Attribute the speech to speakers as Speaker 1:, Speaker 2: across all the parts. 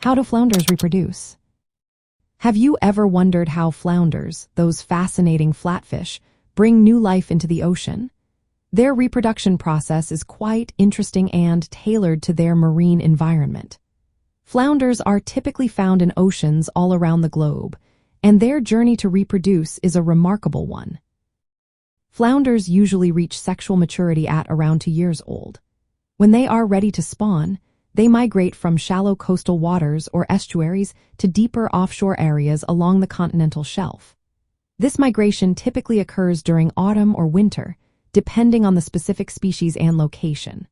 Speaker 1: How do flounders reproduce? Have you ever wondered how flounders, those fascinating flatfish, bring new life into the ocean? Their reproduction process is quite interesting and tailored to their marine environment. Flounders are typically found in oceans all around the globe, and their journey to reproduce is a remarkable one. Flounders usually reach sexual maturity at around 2 years old. When they are ready to spawn, they migrate from shallow coastal waters or estuaries to deeper offshore areas along the continental shelf. This migration typically occurs during autumn or winter, depending on the specific species and location.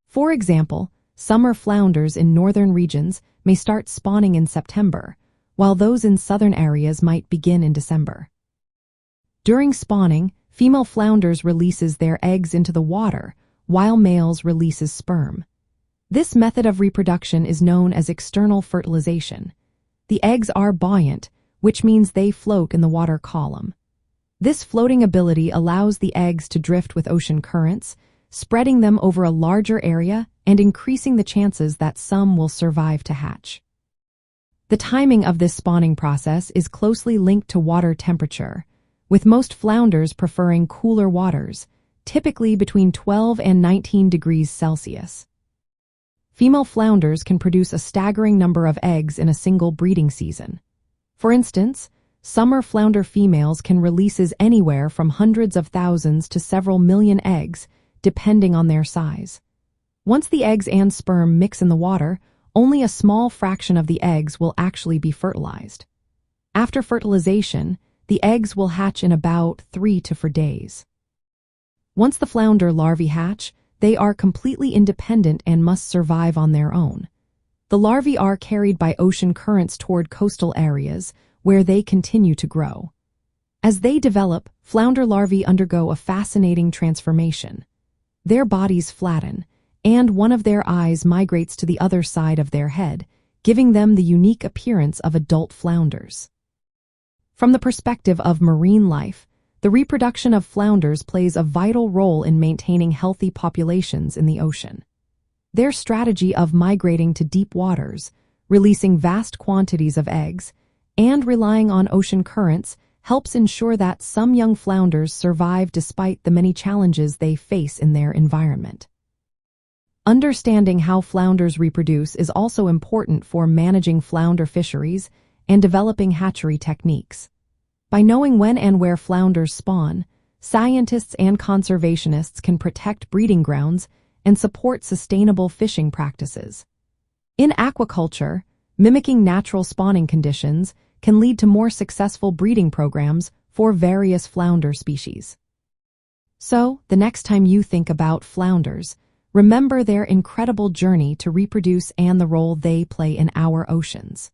Speaker 1: For example, summer flounders in northern regions may start spawning in September, while those in southern areas might begin in December. During spawning, female flounders releases their eggs into the water, while males releases sperm. This method of reproduction is known as external fertilization. The eggs are buoyant, which means they float in the water column. This floating ability allows the eggs to drift with ocean currents, spreading them over a larger area and increasing the chances that some will survive to hatch. The timing of this spawning process is closely linked to water temperature, with most flounders preferring cooler waters, typically between 12 and 19 degrees Celsius. Female flounders can produce a staggering number of eggs in a single breeding season. For instance, summer flounder females can release anywhere from hundreds of thousands to several million eggs, depending on their size. Once the eggs and sperm mix in the water, only a small fraction of the eggs will actually be fertilized. After fertilization, the eggs will hatch in about 3 to 4 days. Once the flounder larvae hatch, they are completely independent and must survive on their own. The larvae are carried by ocean currents toward coastal areas, where they continue to grow. As they develop, flounder larvae undergo a fascinating transformation. Their bodies flatten, and one of their eyes migrates to the other side of their head, giving them the unique appearance of adult flounders. From the perspective of marine life, the reproduction of flounders plays a vital role in maintaining healthy populations in the ocean. Their strategy of migrating to deep waters, releasing vast quantities of eggs, and relying on ocean currents helps ensure that some young flounders survive despite the many challenges they face in their environment. Understanding how flounders reproduce is also important for managing flounder fisheries and developing hatchery techniques. By knowing when and where flounders spawn, scientists and conservationists can protect breeding grounds and support sustainable fishing practices. In aquaculture, mimicking natural spawning conditions can lead to more successful breeding programs for various flounder species. So, the next time you think about flounders, remember their incredible journey to reproduce and the role they play in our oceans.